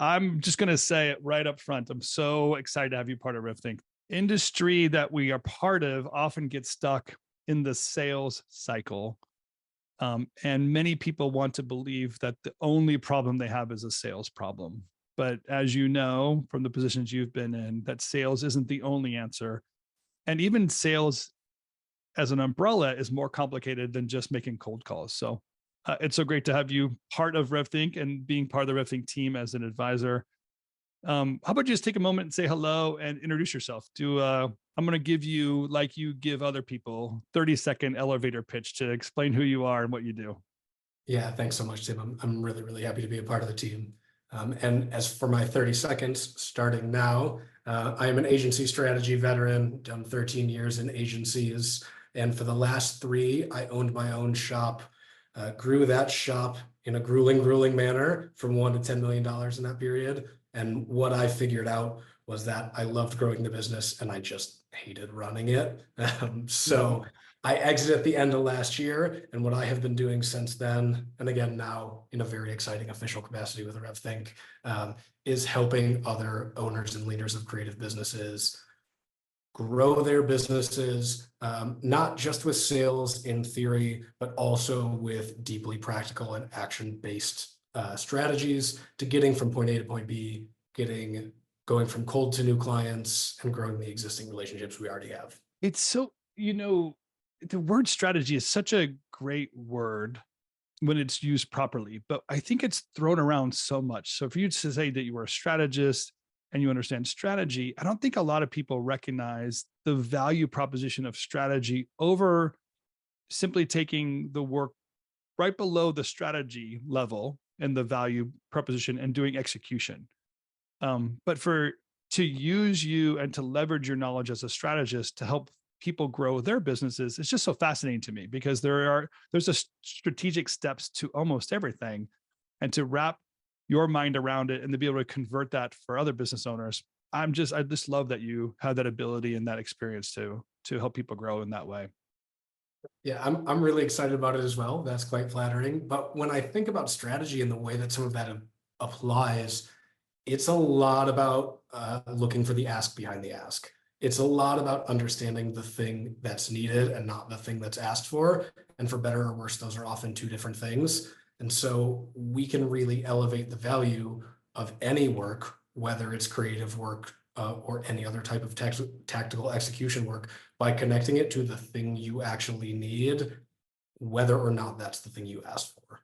I'm just going to say it right up front. I'm so excited to have you part of RevThink. Industry that we are part of often gets stuck in the sales cycle. And many people want to believe that the only problem they have is a sales problem. But as you know, from the positions you've been in, that sales isn't the only answer. And even sales as an umbrella is more complicated than just making cold calls. So it's so great to have you part of RevThink and being part of the RevThink team as an advisor. How about you just take a moment and say hello and introduce yourself? I'm going to give you, like you give other people, 30-second elevator pitch to explain who you are and what you do. Yeah, thanks so much, Tim. I'm really, really happy to be a part of the team. And as for my 30 seconds, starting now, I am an agency strategy veteran, done 13 years in agencies. And for the last 3, I owned my own shop, grew that shop in a grueling manner from $1 to $10 million in that period. And what I figured out was that I loved growing the business and I just hated running it. So I exited at the end of last year, and what I have been doing since then, and again now in a very exciting official capacity with RevThink, is helping other owners and leaders of creative businesses grow their businesses, not just with sales in theory, but also with deeply practical and action-based strategies to getting from point A to point B, going from cold to new clients and growing the existing relationships we already have. It's so, the word strategy is such a great word when it's used properly, but I think it's thrown around so much. So for you to say that you were a strategist and you understand strategy, I don't think a lot of people recognize the value proposition of strategy over simply taking the work right below the strategy level and the value proposition and doing execution. But to use you and to leverage your knowledge as a strategist to help people grow their businesses, it's just so fascinating to me because there's a strategic steps to almost everything, and to wrap your mind around it and to be able to convert that for other business owners. I just love that you have that ability and that experience to help people grow in that way. Yeah, I'm really excited about it as well. That's quite flattering. But when I think about strategy and the way that some of that applies, it's a lot about looking for the ask behind the ask. It's a lot about understanding the thing that's needed and not the thing that's asked for. And for better or worse, those are often 2 different things. And so we can really elevate the value of any work, whether it's creative work or any other type of tactical execution work, by connecting it to the thing you actually need, whether or not that's the thing you asked for.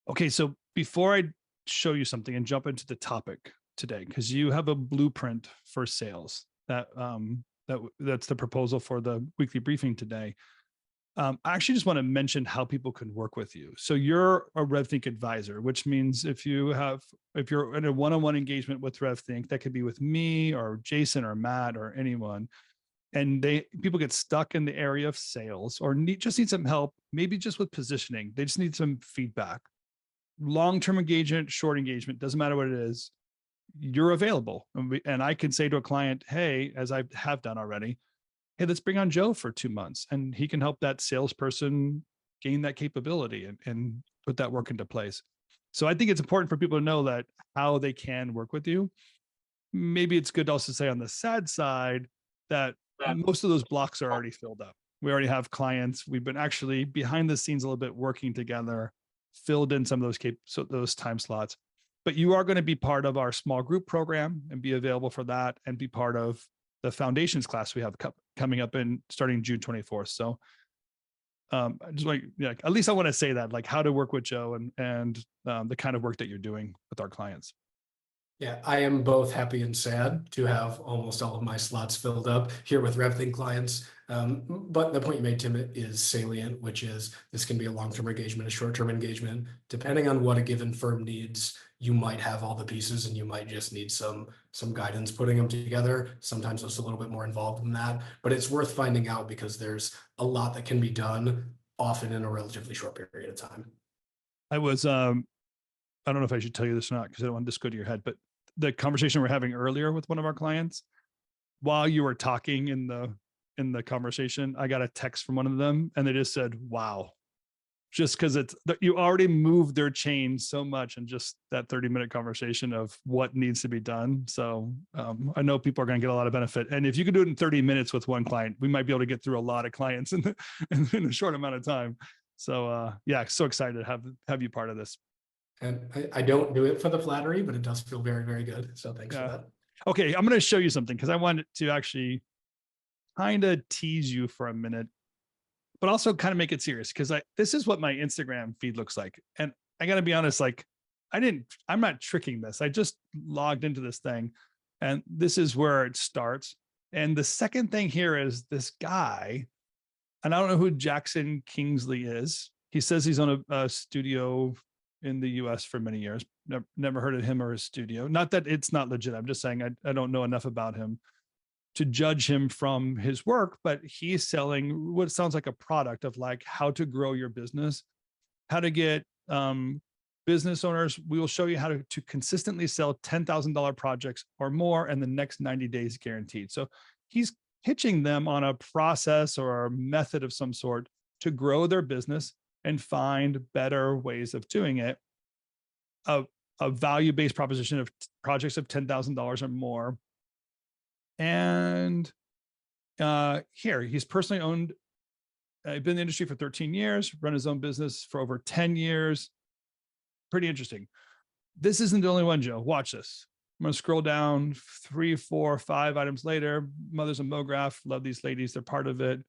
Okay, so before I show you something and jump into the topic today, because you have a blueprint for sales that's the proposal for the weekly briefing today. I actually just want to mention how people can work with you. So you're a RevThink advisor, which means if you're in a one-on-one engagement with RevThink, that could be with me or Jason or Matt or anyone, and people get stuck in the area of sales or just need some help, maybe just with positioning. They just need some feedback. Long-term engagement, short engagement, doesn't matter what it is, you're available. And I can say to a client, hey, as I have done already, hey, let's bring on Joe for 2 months and he can help that salesperson gain that capability and put that work into place. So I think it's important for people to know that how they can work with you. Maybe it's good to also say on the sad side that most of those blocks are already filled up. We already have clients. We've been actually behind the scenes a little bit working together, filled in some of those time slots. But you are going to be part of our small group program and be available for that and be part of the foundations class we have coming up starting June 24th. So just at least I want to say that, like how to work with Joe and the kind of work that you're doing with our clients. Yeah, I am both happy and sad to have almost all of my slots filled up here with RevThink clients. But the point you made, Tim, is salient, which is this can be a long-term engagement, a short-term engagement. Depending on what a given firm needs, you might have all the pieces and you might just need some guidance putting them together. Sometimes it's a little bit more involved than that, but it's worth finding out because there's a lot that can be done, often in a relatively short period of time. I don't know if I should tell you this or not because I don't want this to go to your head, but the conversation we're having earlier with one of our clients, while you were talking in the conversation, I got a text from one of them and they just said, wow. just because you already moved their chain so much in just that 30-minute conversation of what needs to be done. So I know people are going to get a lot of benefit. And if you can do it in 30 minutes with one client, we might be able to get through a lot of clients in a short amount of time. So yeah, so excited to have you part of this. And I don't do it for the flattery, but it does feel very, very good. So thanks for that. Okay, I'm going to show you something because I wanted to actually kind of tease you for a minute, but also kind of make it serious because this is what my Instagram feed looks like. And I got to be honest, like I'm not tricking this. I just logged into this thing and this is where it starts. And the second thing here is this guy, and I don't know who Jackson Kingsley is. He says he's on a studio in the US for many years. Never heard of him or his studio. Not that it's not legit. I'm just saying I don't know enough about him to judge him from his work, but he's selling what sounds like a product of like how to grow your business, how to get business owners. We will show you how to consistently sell $10,000 projects or more in the next 90 days guaranteed. So he's pitching them on a process or a method of some sort to grow their business and find better ways of doing it. A value-based proposition of projects of $10,000 or more. And here, he's personally owned, been in the industry for 13 years, run his own business for over 10 years. Pretty interesting. This isn't the only one, Joe. Watch this. I'm going to scroll down 3, 4, 5 items later. Mothers and MoGraph. Love these ladies. They're part of it.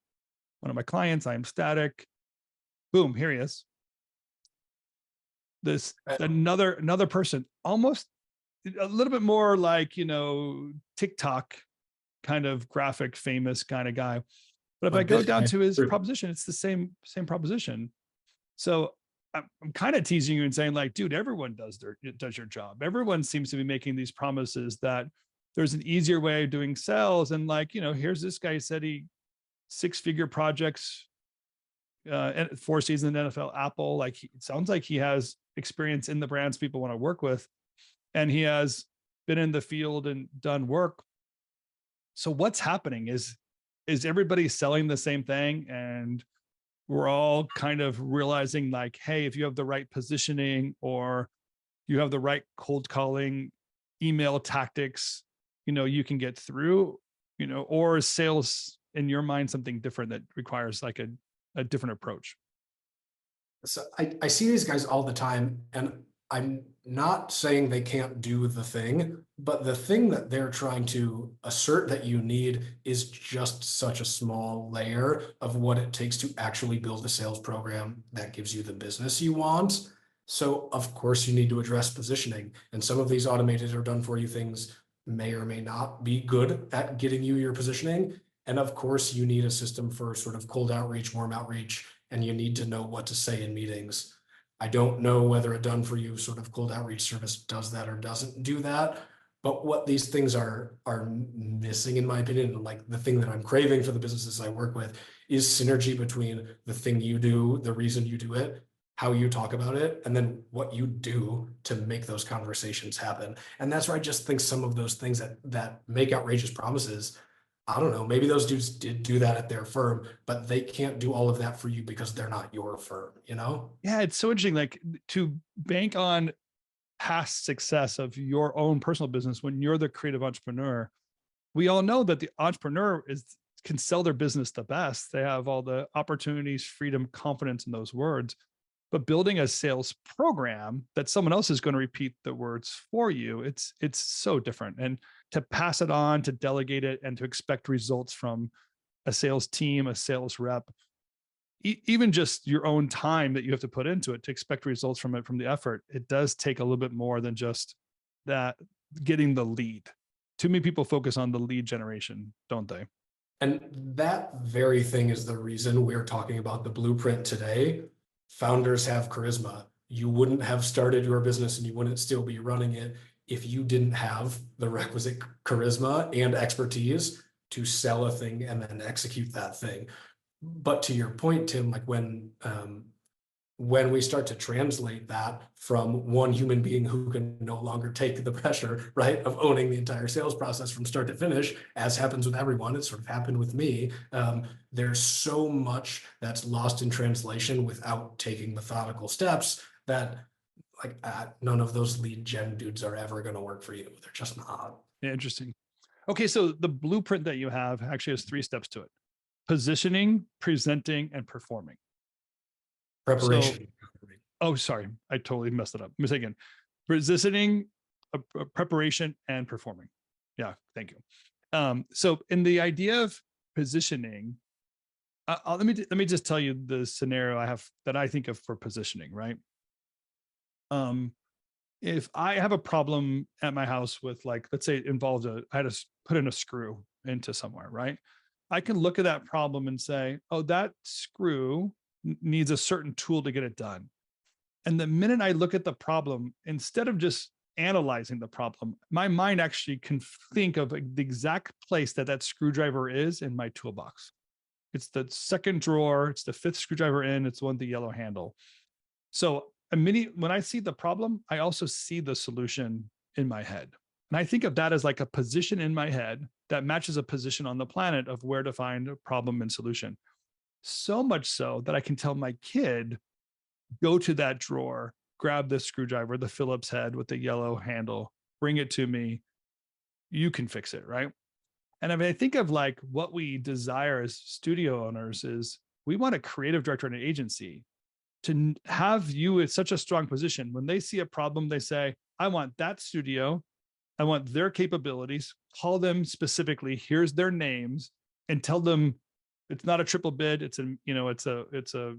One of my clients. I am static. Boom. Here he is. This another person, almost a little bit more like, TikTok kind of graphic, famous kind of guy. But if I go down to his proposition, it's the same proposition. So I'm kind of teasing you and saying like, dude, everyone does your job. Everyone seems to be making these promises that there's an easier way of doing sales. And like, here's this guy said he 6-figure projects, 4 seasons in NFL, Apple. Like, it sounds like he has experience in the brands people want to work with, and he has been in the field and done work. So what's happening is everybody selling the same thing, and we're all kind of realizing like, hey, if you have the right positioning or you have the right cold calling, email tactics, you can get through, or is sales in your mind something different that requires like a different approach? So I see these guys all the time, and I'm not saying they can't do the thing, but the thing that they're trying to assert that you need is just such a small layer of what it takes to actually build a sales program that gives you the business you want. So of course you need to address positioning, and some of these automated or done for you things may or may not be good at getting you your positioning. And of course you need a system for sort of cold outreach, warm outreach, and you need to know what to say in meetings. I don't know whether a done for you sort of cold outreach service does that or doesn't do that, but what these things are missing, in my opinion, and like the thing that I'm craving for the businesses I work with, is synergy between the thing you do, the reason you do it, how you talk about it, and then what you do to make those conversations happen. And that's where I just think some of those things that make outrageous promises, I don't know, maybe those dudes did do that at their firm, but they can't do all of that for you because they're not your firm, Yeah, it's so interesting, like to bank on past success of your own personal business when you're the creative entrepreneur. We all know that the entrepreneur can sell their business the best. They have all the opportunities, freedom, confidence in those words. But building a sales program that someone else is going to repeat the words for you, it's so different. And to pass it on, to delegate it, and to expect results from a sales team, a sales rep, even just your own time that you have to put into it to expect results from it, from the effort, it does take a little bit more than just that, getting the lead. Too many people focus on the lead generation, don't they? And that very thing is the reason we're talking about the blueprint today. Founders have charisma. You wouldn't have started your business and you wouldn't still be running it if you didn't have the requisite charisma and expertise to sell a thing and then execute that thing. But to your point, Tim, like when when we start to translate that from one human being who can no longer take the pressure, right, of owning the entire sales process from start to finish, as happens with everyone, it sort of happened with me. There's so much that's lost in translation without taking methodical steps that like none of those lead gen dudes are ever going to work for you. They're just not. Yeah, interesting. Okay, so the blueprint that you have actually has 3 steps to it: positioning, presenting, and performing. So, Preparation. oh, sorry, I totally messed it up. Let me say again: positioning, preparation, and performing. Yeah, thank you. So, in the idea of positioning, let me just tell you the scenario I have that I think of for positioning. Right. If I have a problem at my house with, like, let's say it involves I had to put in a screw into somewhere, right? I can look at that problem and say, oh, that screw needs a certain tool to get it done. And the minute I look at the problem, instead of just analyzing the problem, my mind actually can think of the exact place that that screwdriver is in my toolbox. It's the second drawer, it's the 5th screwdriver in, it's the one with the yellow handle. So immediately when I see the problem, I also see the solution in my head. And I think of that as like a position in my head that matches a position on the planet of where to find a problem and solution. So much so that I can tell my kid, go to that drawer, grab the screwdriver, the Phillips head with the yellow handle, bring it to me. You can fix it, right? And I mean, I think of like what we desire as studio owners is we want a creative director in an agency to have you in such a strong position. When they see a problem, they say, I want that studio. I want their capabilities. Call them specifically. Here's their names, and tell them it's not a triple bid. It's a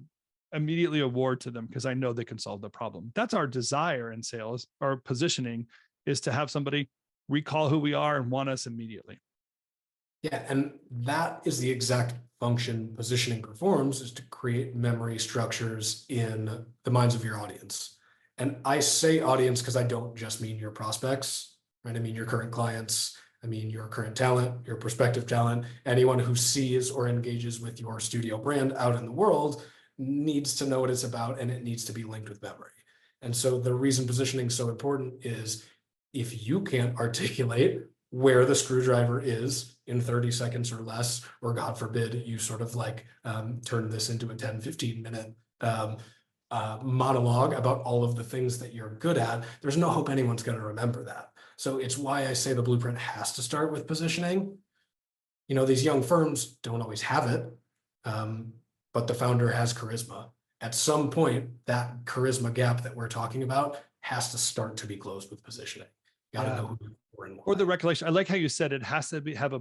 immediately award to them because I know they can solve the problem. That's our desire in sales. Our positioning is to have somebody recall who we are and want us immediately. Yeah, and that is the exact function positioning performs, is to create memory structures in the minds of your audience. And I say audience because I don't just mean your prospects, right? I mean your current clients, I mean your current talent, your prospective talent, anyone who sees or engages with your studio brand out in the world needs to know what it's about, and it needs to be linked with memory. And so the reason positioning is so important is if you can't articulate where the screwdriver is in 30 seconds or less, or God forbid, you sort of like turn this into a 10, 15 minute monologue about all of the things that you're good at, there's no hope anyone's going to remember that. So it's why I say the blueprint has to start with positioning. You know, these young firms don't always have it, but the founder has charisma. At some point, that charisma gap that we're talking about has to start to be closed with positioning. You got to know who you're and why. Or the recollection. I like how you said it has to have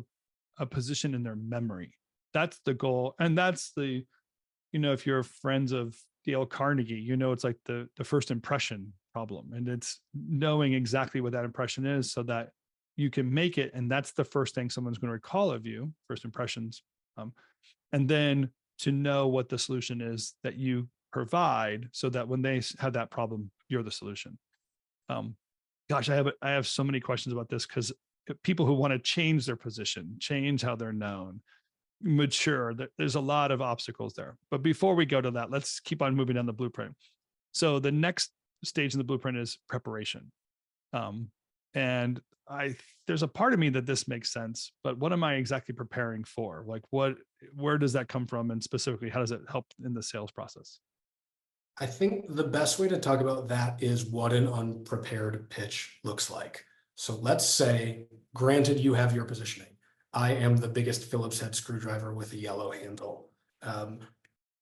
a position in their memory. That's the goal. And that's the, if you're friends of Dale Carnegie, it's like the first impression problem. And it's knowing exactly what that impression is so that you can make it. And that's the first thing someone's going to recall of you, first impressions. And then to know what the solution is that you provide so that when they have that problem, you're the solution. Gosh, I have so many questions about this because people who want to change their position, change how they're known, mature, there's a lot of obstacles there. But before we go to that, let's keep on moving down the blueprint. So the next stage in the blueprint is preparation. And there's a part of me that this makes sense, but what am I exactly preparing for? Like where does that come from? And specifically, how does it help in the sales process? I think the best way to talk about that is what an unprepared pitch looks like. So let's say, granted, you have your positioning. I am the biggest Phillips head screwdriver with a yellow handle.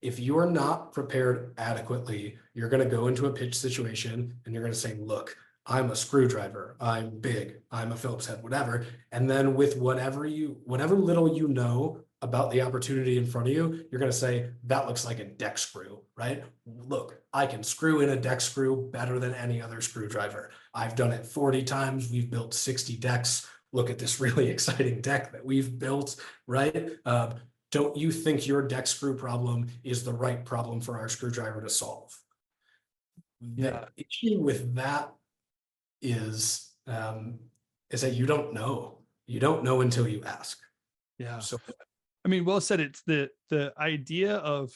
If you're not prepared adequately, you're going to go into a pitch situation and you're going to say, look, I'm a screwdriver, I'm big, I'm a Phillips head, whatever. And then with whatever little you know about the opportunity in front of you, you're going to say, that looks like a deck screw, right? Look, I can screw in a deck screw better than any other screwdriver. I've done it 40 times. We've built 60 decks. Look at this really exciting deck that we've built, right? Don't you think your deck screw problem is the right problem for our screwdriver to solve? Yeah. The issue with that is that you don't know. You don't know until you ask. Yeah. So I mean, well said. It's the idea of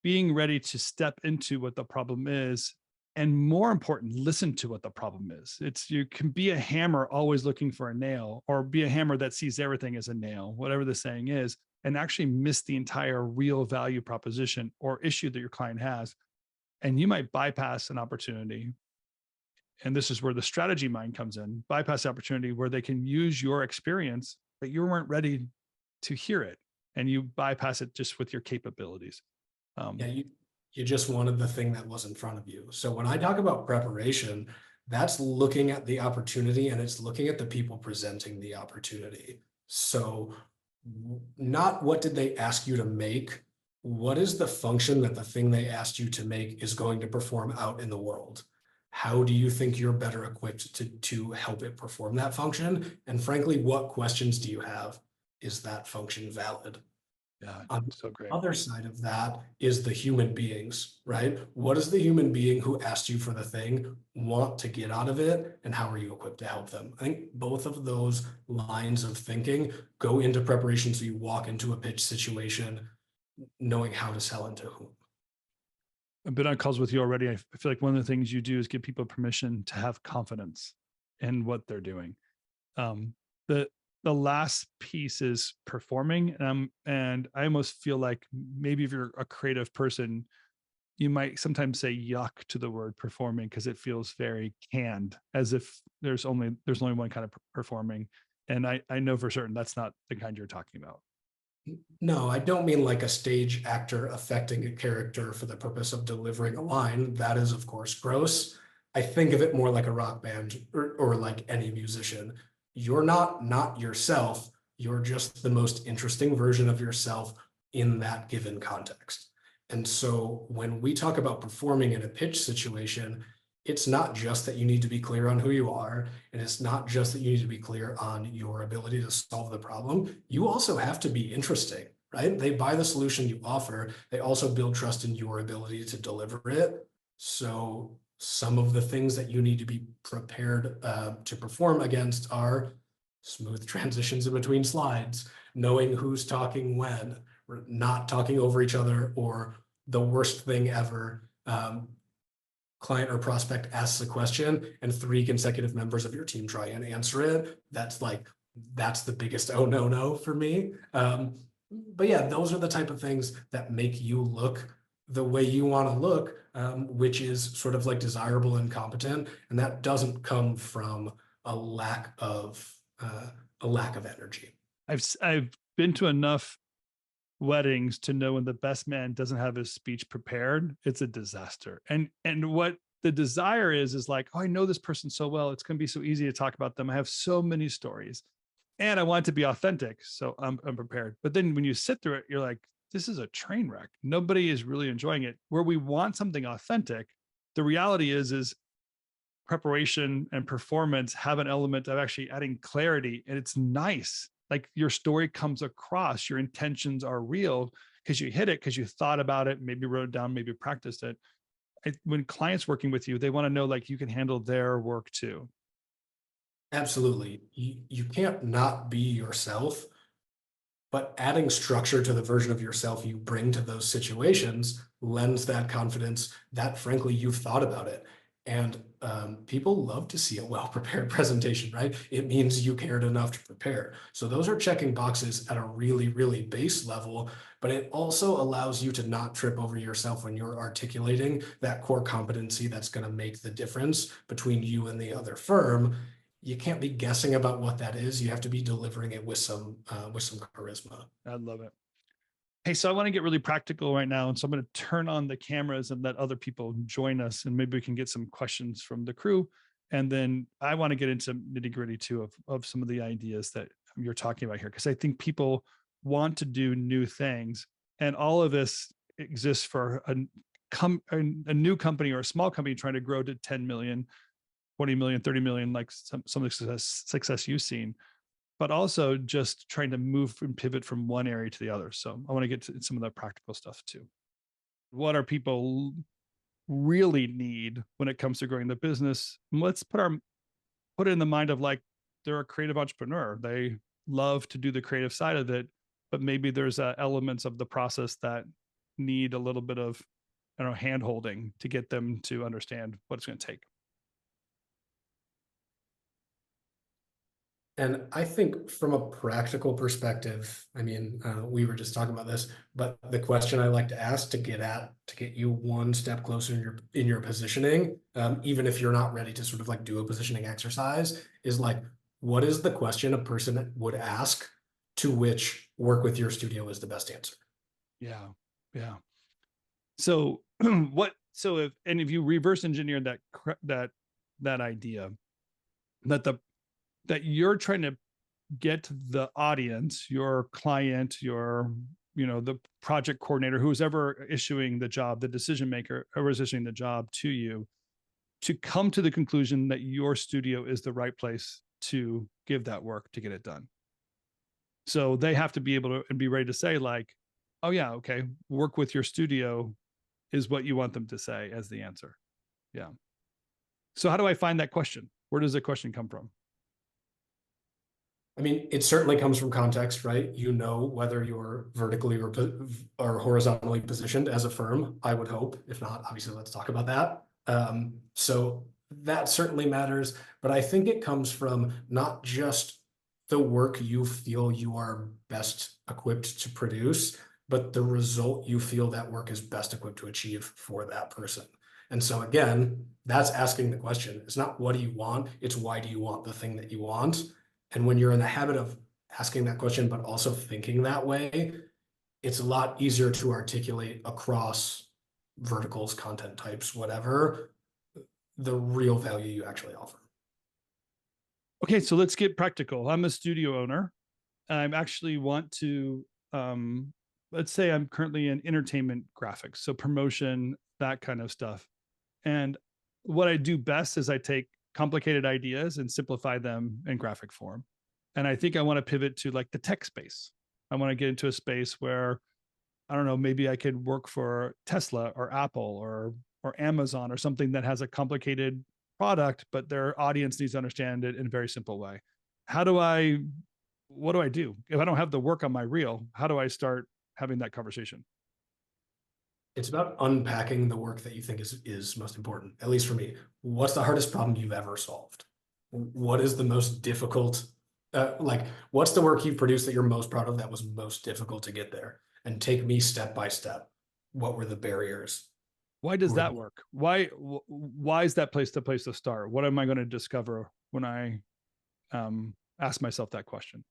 being ready to step into what the problem is, and more important, listen to what the problem is. You can be a hammer always looking for a nail, or be a hammer that sees everything as a nail, whatever the saying is, and actually miss the entire real value proposition or issue that your client has. And you might bypass an opportunity. And this is where the strategy mind comes in. Bypass the opportunity where they can use your experience, but you weren't ready to hear it, and you bypass it just with your capabilities. Yeah, you just wanted the thing that was in front of you. So when I talk about preparation, that's looking at the opportunity, and it's looking at the people presenting the opportunity. So not what did they ask you to make? What is the function that the thing they asked you to make is going to perform out in the world? How do you think you're better equipped to help it perform that function? And frankly, what questions do you have? Is that function valid? Yeah, On so great. the other side of that is the human beings, right? What does the human being who asked you for the thing want to get out of it? And how are you equipped to help them? I think both of those lines of thinking go into preparation, so you walk into a pitch situation knowing how to sell into whom. I've been on calls with you already. I feel like one of the things you do is give people permission to have confidence in what they're doing. The last piece is performing, and I almost feel like maybe if you're a creative person, you might sometimes say yuck to the word performing, because it feels very canned, as if there's only one kind of performing. And I know for certain that's not the kind you're talking about. No, I don't mean like a stage actor affecting a character for the purpose of delivering a line. That is, of course, gross. I think of it more like a rock band, or like any musician. You're not yourself. You're just the most interesting version of yourself in that given context. And so when we talk about performing in a pitch situation, it's not just that you need to be clear on who you are, and it's not just that you need to be clear on your ability to solve the problem. You also have to be interesting, right? They buy the solution you offer. They also build trust in your ability to deliver it. So some of the things that you need to be prepared to perform against are smooth transitions in between slides, knowing who's talking when, not talking over each other, or the worst thing ever. Client or prospect asks a question and 3 consecutive members of your team try and answer it. That's the biggest oh no for me. But yeah, those are the type of things that make you look the way you want to look, which is sort of like desirable and competent. And that doesn't come from a lack of energy. I've been to enough weddings to know when the best man doesn't have his speech prepared, it's a disaster. And what the desire is like, oh, I know this person so well, it's going to be so easy to talk about them. I have so many stories, and I want it to be authentic, so I'm prepared. But then when you sit through it, you're like, this is a train wreck. Nobody is really enjoying it. Where we want something authentic, the reality is preparation and performance have an element of actually adding clarity, and it's nice. Like, your story comes across, your intentions are real because you hit it, because you thought about it, maybe wrote it down, maybe practiced it. When clients working with you, they want to know like you can handle their work too. Absolutely. You can't not be yourself, but adding structure to the version of yourself you bring to those situations lends that confidence that, frankly, you've thought about it. And people love to see a well-prepared presentation, right? It means you cared enough to prepare. So those are checking boxes at a really, really base level, but it also allows you to not trip over yourself when you're articulating that core competency that's going to make the difference between you and the other firm. You can't be guessing about what that is. You have to be delivering it with some charisma. I love it. Hey, so I want to get really practical right now. And so I'm going to turn on the cameras and let other people join us, and maybe we can get some questions from the crew. And then I want to get into nitty gritty too of some of the ideas that you're talking about here, because I think people want to do new things, and all of this exists for a new company or a small company trying to grow to 10 million, 20 million, 30 million, like some of the success you've seen, but also just trying to move and pivot from one area to the other. So I want to get to some of the practical stuff too. What are people really need when it comes to growing the business? Let's put it in the mind of like, they're a creative entrepreneur. They love to do the creative side of it, but maybe there's elements of the process that need a little bit of, I don't know, hand holding to get them to understand what it's going to take. And I think from a practical perspective, I mean, we were just talking about this, but the question I like to ask to get you one step closer in your positioning, even if you're not ready to sort of like do a positioning exercise, is like, what is the question a person would ask to which work with your studio is the best answer? Yeah. Yeah. So if you reverse engineer that idea that you're trying to get the audience, your client, the project coordinator, who's ever issuing the job, the decision maker, whoever's issuing the job to you, to come to the conclusion that your studio is the right place to give that work to get it done. So they have to be able to and be ready to say like, oh yeah, okay, work with your studio is what you want them to say as the answer. Yeah. So how do I find that question? Where does the question come from? I mean, it certainly comes from context, right? You know whether you're vertically or horizontally positioned as a firm, I would hope. If not, obviously, let's talk about that. So that certainly matters, but I think it comes from not just the work you feel you are best equipped to produce, but the result you feel that work is best equipped to achieve for that person. And so again, that's asking the question. It's not what do you want, it's why do you want the thing that you want? And when you're in the habit of asking that question, but also thinking that way, it's a lot easier to articulate across verticals, content types, whatever, the real value you actually offer. Okay, so let's get practical. I'm a studio owner. I actually want to, let's say I'm currently in entertainment graphics, so promotion, that kind of stuff. And what I do best is I take complicated ideas and simplify them in graphic form. And I think I want to pivot to like the tech space. I want to get into a space where, I don't know, maybe I could work for Tesla or Apple or Amazon or something that has a complicated product, but their audience needs to understand it in a very simple way. What do I do? If I don't have the work on my reel, how do I start having that conversation? It's about unpacking the work that you think is most important, at least for me. What's the hardest problem you've ever solved? What is the most difficult, what's the work you've produced that you're most proud of that was most difficult to get there? And take me step by step. What were the barriers? Why does that work? Why is that the place to start? What am I going to discover when I ask myself that question?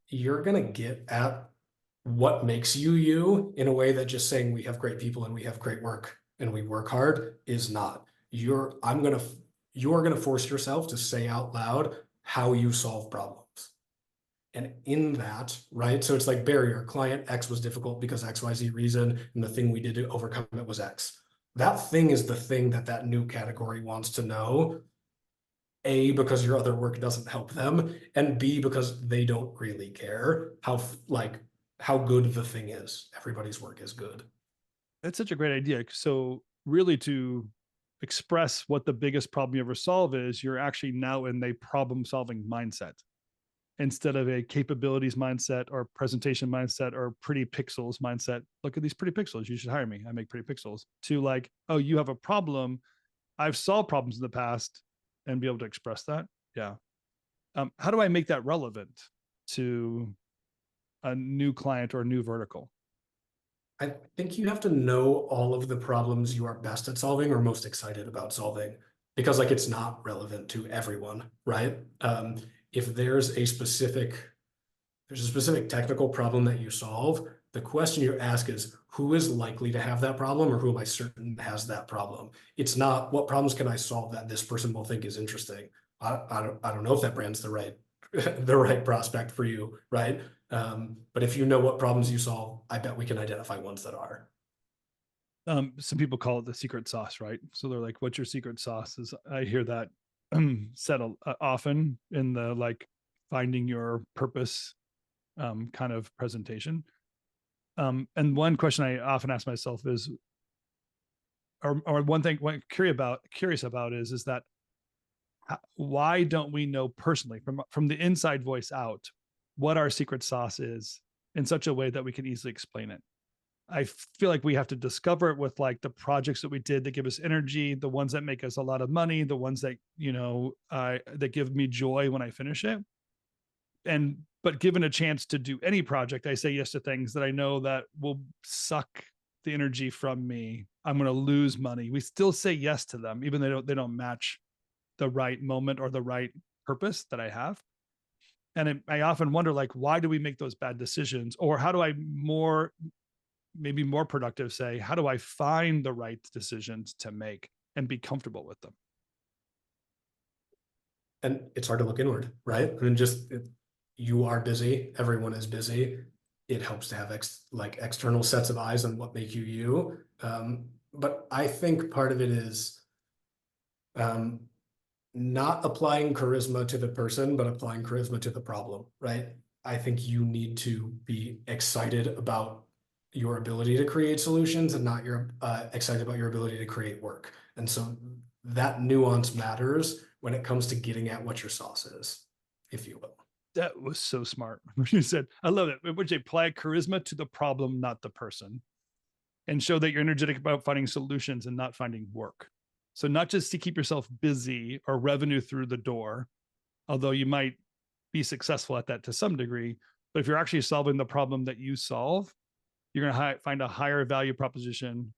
You're going to get at what makes you you in a way that just saying we have great people and we have great work and we work hard is not. You're going to force yourself to say out loud how you solve problems. And in that, right? So it's like barrier. Client X was difficult because XYZ reason, and the thing we did to overcome it was X. That thing is the thing that new category wants to know. A, because your other work doesn't help them, and B, because they don't really care how good the thing is. Everybody's work is good. That's such a great idea. So really to express what the biggest problem you ever solve is, you're actually now in a problem solving mindset instead of a capabilities mindset or presentation mindset or pretty pixels mindset. Look at these pretty pixels. You should hire me. I make pretty pixels. To like, oh, you have a problem. I've solved problems in the past and be able to express that. Yeah. How do I make that relevant to a new client or a new vertical? I think you have to know all of the problems you are best at solving or most excited about solving, because like it's not relevant to everyone, right? If there's a specific technical problem that you solve, the question you ask is who is likely to have that problem or who am I certain has that problem? It's not what problems can I solve that this person will think is interesting. I don't know if that brand's the right prospect for you, right? But if you know what problems you solve, I bet we can identify ones that are. Some people call it the secret sauce, right? So they're like, what's your secret sauce? I hear that said often in the like finding your purpose kind of presentation. And one question I often ask myself is, or one thing I'm curious about is that why don't we know personally from the inside voice out what our secret sauce is in such a way that we can easily explain it? I feel like we have to discover it with like the projects that we did that give us energy, the ones that make us a lot of money, the ones that, that give me joy when I finish it. But given a chance to do any project, I say yes to things that I know that will suck the energy from me. I'm going to lose money. We still say yes to them, even though they don't match the right moment or the right purpose that I have. And I often wonder, like, why do we make those bad decisions? Or how do I maybe more productive say, how do I find the right decisions to make and be comfortable with them? And it's hard to look inward, right? I mean, you are busy, everyone is busy. It helps to have external sets of eyes on what make you you. But I think part of it is not applying charisma to the person, but applying charisma to the problem, right? I think you need to be excited about your ability to create solutions and not excited about your ability to create work. And so that nuance matters when it comes to getting at what your sauce is, if you will. That was so smart. You said, I love it. Would you apply charisma to the problem, not the person, and show that you're energetic about finding solutions and not finding work. So not just to keep yourself busy or revenue through the door, although you might be successful at that to some degree, but if you're actually solving the problem that you solve, you're going to find a higher value proposition,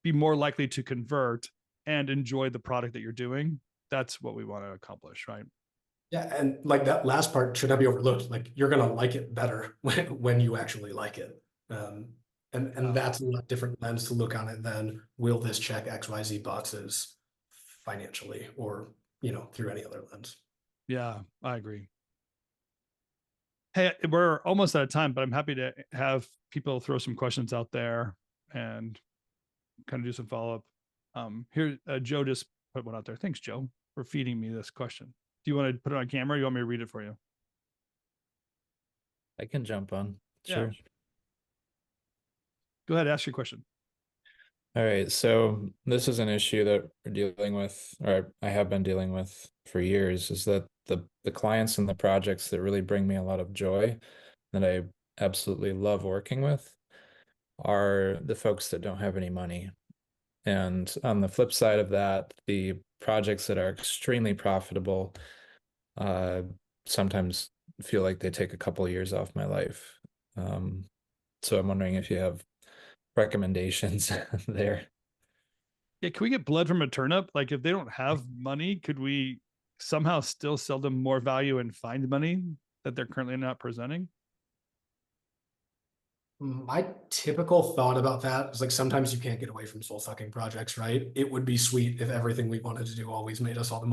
be more likely to convert, and enjoy the product that you're doing. That's what we want to accomplish, right? Yeah, and like that last part should not be overlooked. Like you're gonna like it better when you actually like it. And that's a different lens to look on it than will this check XYZ boxes financially or through any other lens. Yeah, I agree. Hey, we're almost out of time, but I'm happy to have people throw some questions out there and kind of do some follow-up. Here, Joe just put one out there. Thanks, Joe, for feeding me this question. Do you want to put it on camera? Or you want me to read it for you? I can jump on. Yeah. Sure. Go ahead, ask your question. All right. So this is an issue that we're dealing with, or I have been dealing with for years, is that the clients and the projects that really bring me a lot of joy, that I absolutely love working with, are the folks that don't have any money. And on the flip side of that, the projects that are extremely profitable sometimes feel like they take a couple of years off my life. So I'm wondering if you have recommendations there. Yeah, can we get blood from a turnip? Like if they don't have money, could we somehow still sell them more value and find money that they're currently not presenting? My typical thought about that is like sometimes you can't get away from soul sucking projects, right? It would be sweet if everything we wanted to do always made us all the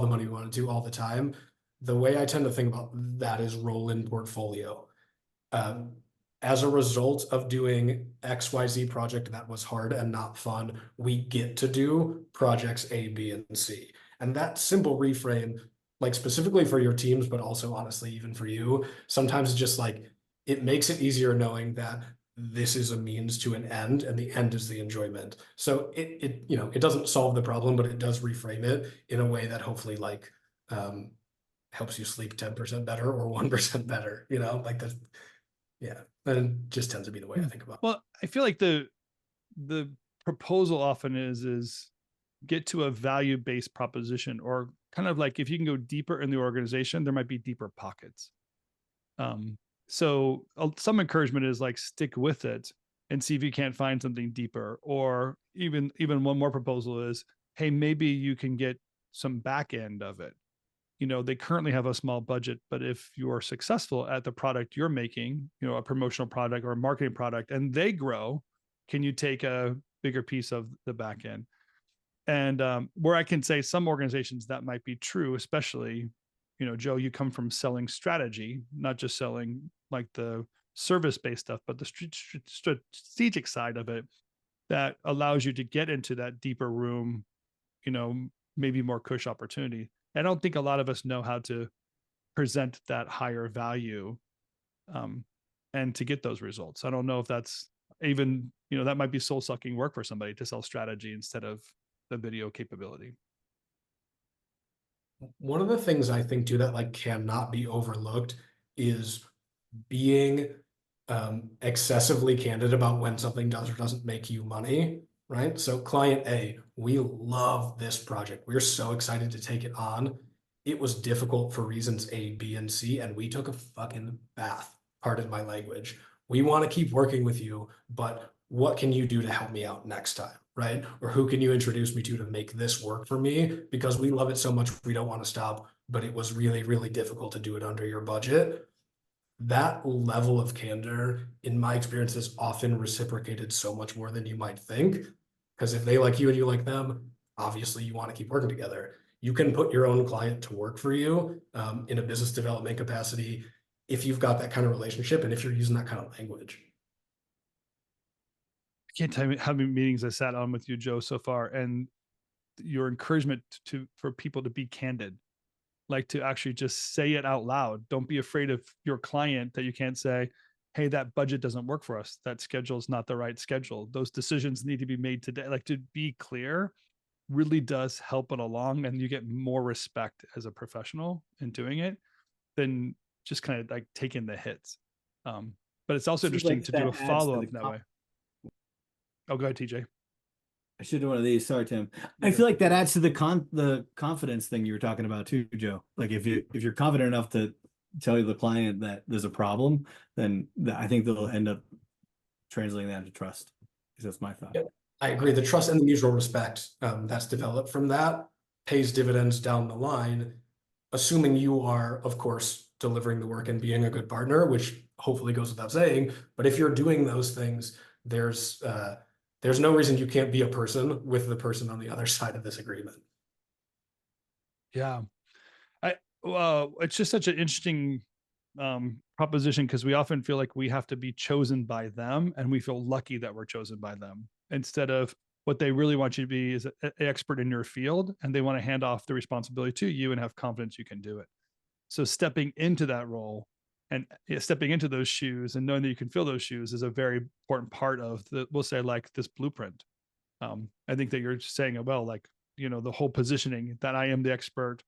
money we wanted to all the time. The way I tend to think about that is roll in portfolio. As a result of doing XYZ project that was hard and not fun, we get to do projects A, B, and C. And that simple reframe, like specifically for your teams, but also honestly, even for you, sometimes just like it makes it easier knowing that this is a means to an end and the end is the enjoyment. So it doesn't solve the problem, but it does reframe it in a way that hopefully helps you sleep 10% better or 1% better, like the, yeah. And it just tends to be the way I think about it. Well, I feel like the proposal often is get to a value-based proposition, or kind of like if you can go deeper in the organization, there might be deeper pockets. So some encouragement is like stick with it and see if you can't find something deeper. Or even one more proposal is, hey, maybe you can get some back end of it. They currently have a small budget, but if you're successful at the product you're making, a promotional product or a marketing product, and they grow, can you take a bigger piece of the back end? And where I can say some organizations that might be true, especially, Joe, you come from selling strategy, not just selling like the service-based stuff, but the strategic side of it that allows you to get into that deeper room, maybe more cush opportunity. I don't think a lot of us know how to present that higher value and to get those results. I don't know if that's even, that might be soul sucking work for somebody to sell strategy instead of the video capability. One of the things I think too that like cannot be overlooked is being excessively candid about when something does or doesn't make you money, right? So client A, we love this project. We're so excited to take it on. It was difficult for reasons A, B, and C, and we took a fucking bath, pardon my language. We want to keep working with you, but what can you do to help me out next time, right? Or who can you introduce me to make this work for me? Because we love it so much, we don't want to stop, but it was really, really difficult to do it under your budget. That level of candor, in my experience, is often reciprocated so much more than you might think. Because if they like you and you like them, obviously you want to keep working together. You can put your own client to work for you in a business development capacity if you've got that kind of relationship and if you're using that kind of language. I can't tell you how many meetings I sat on with you, Joe, so far, and your encouragement for people to be candid, like to actually just say it out loud. Don't be afraid of your client that you can't say, hey, that budget doesn't work for us. That schedule is not the right schedule. Those decisions need to be made today. Like, to be clear really does help it along, and you get more respect as a professional in doing it than just kind of like taking the hits. But it's also interesting to do a follow-up that way. Oh, go ahead, TJ. I should do one of these. Sorry, Tim. I feel like that adds to the confidence thing you were talking about too, Joe. Like if you're confident enough to tell the client that there's a problem, then I think they'll end up translating that into trust. That's my thought. Yeah, I agree. The trust and the mutual respect that's developed from that pays dividends down the line, assuming you are, of course, delivering the work and being a good partner, which hopefully goes without saying. But if you're doing those things, there's no reason you can't be a person with the person on the other side of this agreement. Yeah. It's just such an interesting proposition, because we often feel like we have to be chosen by them, and we feel lucky that we're chosen by them, instead of what they really want you to be is an expert in your field, and they want to hand off the responsibility to you and have confidence you can do it. So stepping into that role and stepping into those shoes and knowing that you can fill those shoes is a very important part of we'll say, like, this blueprint. I think that you're saying it well, like, the whole positioning that I am the expert,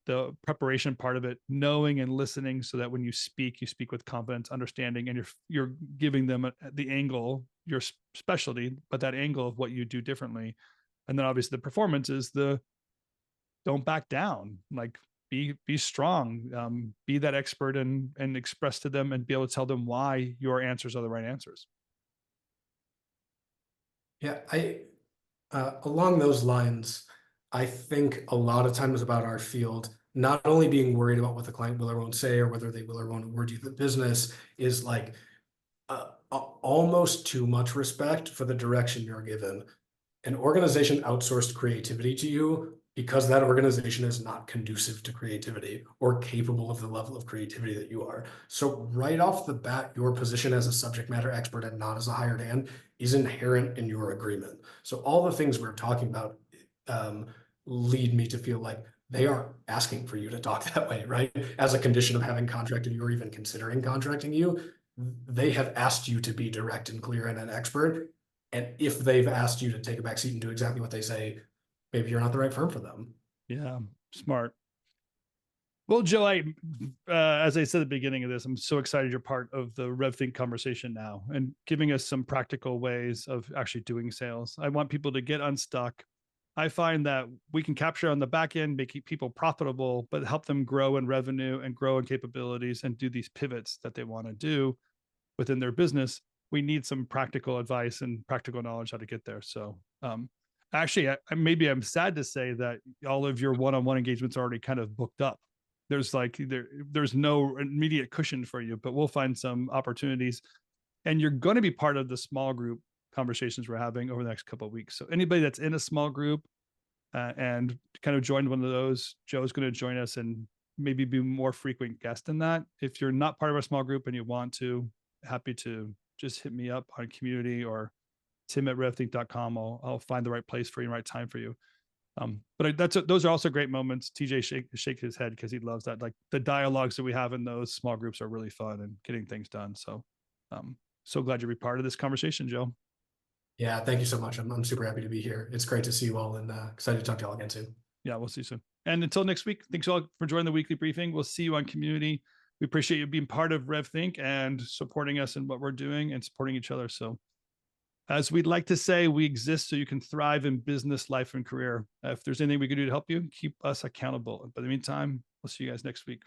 the preparation part of it, knowing and listening so that when you speak with confidence, understanding, and you're giving them the angle, your specialty, but that angle of what you do differently. And then obviously the performance is don't back down, like be strong, be that expert, and express to them and be able to tell them why your answers are the right answers. Yeah, along those lines, I think a lot of times about our field, not only being worried about what the client will or won't say, or whether they will or won't award you the business, is like almost too much respect for the direction you're given. An organization outsourced creativity to you because that organization is not conducive to creativity or capable of the level of creativity that you are. So right off the bat, your position as a subject matter expert and not as a hired hand is inherent in your agreement. So all the things we're talking about lead me to feel like they are asking for you to talk that way, right? As a condition of having contracted you or even considering contracting you, they have asked you to be direct and clear and an expert. And if they've asked you to take a back seat and do exactly what they say, maybe you're not the right firm for them. Yeah, smart. Well, Joe, as I said at the beginning of this, I'm so excited you're part of the RevThink conversation now and giving us some practical ways of actually doing sales. I want people to get unstuck. I find that we can capture on the back end, make people profitable, but help them grow in revenue and grow in capabilities and do these pivots that they want to do within their business. We need some practical advice and practical knowledge how to get there. So actually, maybe I'm sad to say that all of your one-on-one engagements are already kind of booked up. There's no immediate cushion for you, but we'll find some opportunities. And you're going to be part of the small group conversations we're having over the next couple of weeks. So anybody that's in a small group and kind of joined one of those, Joe's going to join us and maybe be more frequent guest in that. If you're not part of our small group and you want to, happy to just hit me up on community or tim@revthink.com. I'll find the right place for you, right time for you. But those are also great moments. TJ shake his head because he loves that. Like the dialogues that we have in those small groups are really fun and getting things done. So so glad you'll be part of this conversation, Joe. Yeah, thank you so much. I'm super happy to be here. It's great to see you all and excited to talk to you all again soon. Yeah, we'll see you soon. And until next week, thanks all for joining the weekly briefing. We'll see you on community. we appreciate you being part of RevThink and supporting us in what we're doing and supporting each other. So as we'd like to say, we exist so you can thrive in business, life, and career. If there's anything we can do to help you, keep us accountable. But in the meantime, we'll see you guys next week.